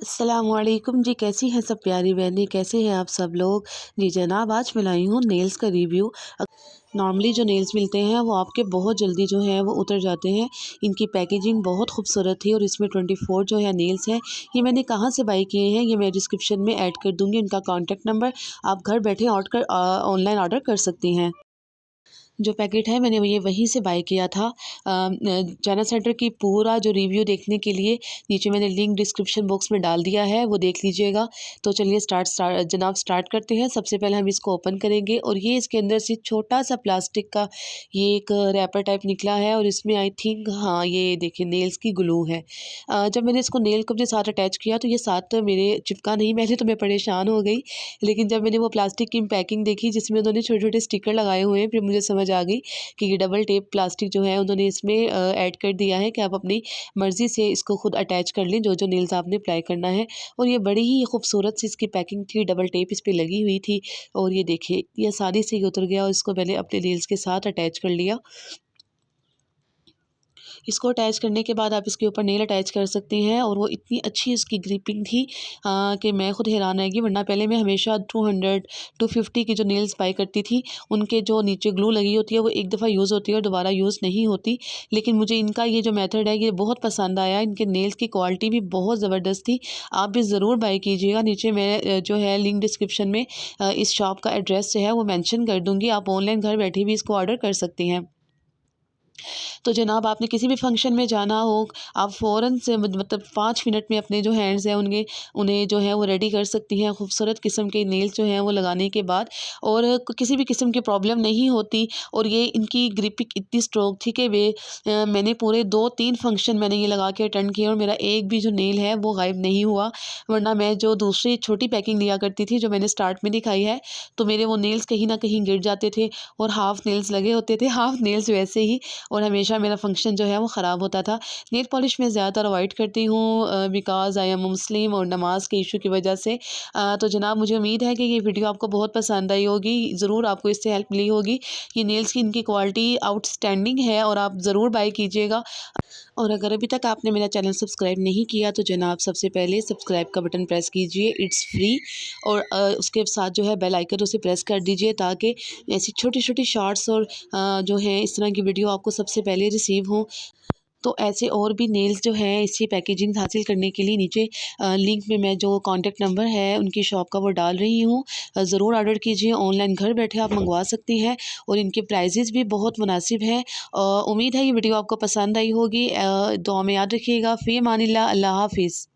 अस्सलामुअलैकुम जी, कैसी हैं सब प्यारी बहनें, कैसे हैं आप सब लोग। जी जनाब, आज मैं लाई हूँ नेल्स का रिव्यू। नॉर्मली जो नेल्स मिलते हैं वो आपके बहुत जल्दी जो है वो उतर जाते हैं। इनकी पैकेजिंग बहुत खूबसूरत थी और इसमें 24 जो है नेल्स हैं। ये मैंने कहाँ से बाई किए हैं ये मैं डिस्क्रिप्शन में ऐड कर दूँगी, इनका कॉन्टैक्ट नंबर। आप घर बैठे ऑनलाइन ऑर्डर कर सकती हैं। जो पैकेट है मैंने ये वहीं से बाय किया था। चाइना सेंटर की पूरा जो रिव्यू देखने के लिए नीचे मैंने लिंक डिस्क्रिप्शन बॉक्स में डाल दिया है, वो देख लीजिएगा। तो चलिए स्टार्ट करते हैं। सबसे पहले हम इसको ओपन करेंगे और ये इसके अंदर से छोटा-सा प्लास्टिक का ये एक रैपर टाइप निकला है और इसमें आई थिंक हाँ, ये देखिए नेल्स की ग्लू है। जब मैंने इसको नेल को अपने साथ अटैच किया तो ये साथ मेरे चिपका नहीं, पहले तो मैं परेशान हो गई। लेकिन जब मैंने वो प्लास्टिक की पैकिंग देखी जिसमें उन्होंने छोटे-छोटे स्टिकर लगाए हुए हैं, फिर मुझे समझ आ गई कि ये डबल टेप प्लास्टिक जो है उन्होंने इसमें ऐड कर दिया है कि आप अपनी मर्ज़ी से इसको खुद अटैच कर लें जो नेल्स आपने अप्लाई करना है। और ये बड़ी ही खूबसूरत सी इसकी पैकिंग थी, डबल टेप इस पे लगी हुई थी और ये देखिए ये आसानी से ही उतर गया और इसको मैंने अपने नेल्स के साथ अटैच कर लिया। इसको अटैच करने के बाद आप इसके ऊपर नेल अटैच कर सकती हैं और वो इतनी अच्छी इसकी ग्रिपिंग थी कि मैं खुद हैरान रह गई। वरना पहले मैं हमेशा 200 250 की जो नेल्स बाय करती थी, उनके जो नीचे ग्लू लगी होती है वो एक दफ़ा यूज़ होती है और दोबारा यूज़ नहीं होती। लेकिन मुझे इनका ये जो मेथड है ये बहुत पसंद आया। इनके नेल्स की क्वालिटी भी बहुत ज़बरदस्त थी। आप भी ज़रूर बाय कीजिएगा। नीचे मैं जो है लिंक डिस्क्रिप्शन में इस शॉप का एड्रेस जो है वो मेंशन कर दूँगी। आप ऑनलाइन घर बैठे भी इसको ऑर्डर कर सकती हैं। तो जनाब आपने किसी भी फंक्शन में जाना हो, आप फ़ौरन से मतलब 5 मिनट में अपने जो हैंड्स हैं उन्हें जो है वो रेडी कर सकती हैं खूबसूरत किस्म के नेल्स जो हैं वो लगाने के बाद। और किसी भी किस्म की प्रॉब्लम नहीं होती। और ये इनकी ग्रिपिंग इतनी स्ट्रॉन्ग थी कि मैंने पूरे 2-3 फंक्शन मैंने ये लगा के अटेंड किए और मेरा एक भी जो नेल है वो गायब नहीं हुआ। वरना मैं जो दूसरी छोटी पैकिंग लिया करती थी जो मैंने स्टार्ट में दिखाई है, तो मेरे वो नेल्स कहीं न कहीं गिर जाते थे और हाफ़ नेल्स लगे होते थे, हाफ़ नेल्स वैसे ही। और हमेशा मेरा फंक्शन जो है वो ख़राब होता था। नेल पॉलिश मैं ज़्यादातर अवॉइड करती हूँ बिकॉज़ आई एम मुस्लिम और नमाज़ के इशू की वजह से। तो जनाब मुझे उम्मीद है कि ये वीडियो आपको बहुत पसंद आई होगी। ज़रूर आपको इससे हेल्प मिली होगी। ये नेल्स की इनकी क्वालिटी आउटस्टैंडिंग है और आप ज़रूर बाय कीजिएगा। और अगर अभी तक आपने मेरा चैनल सब्सक्राइब नहीं किया तो जनाब सबसे पहले सब्सक्राइब का बटन प्रेस कीजिए, इट्स फ्री। और उसके साथ जो है बेल आइकन उसे प्रेस कर दीजिए ताकि ऐसी छोटी-छोटी शॉर्ट्स और जो है इस तरह की वीडियो आपको सबसे पहले रिसीव हों। तो ऐसे और भी नेल्स जो हैं इसी पैकेजिंग हासिल करने के लिए नीचे लिंक में मैं जो कॉन्टैक्ट नंबर है उनकी शॉप का वो डाल रही हूँ। ज़रूर ऑर्डर कीजिए, ऑनलाइन घर बैठे आप मंगवा सकती हैं और इनके प्राइजेज़ भी बहुत मुनासिब हैं। उम्मीद है ये वीडियो आपको पसंद आई होगी। दुआ में याद रखिएगा। फ़ी अमानिल्लाह, अल्लाह हाफ़िज़।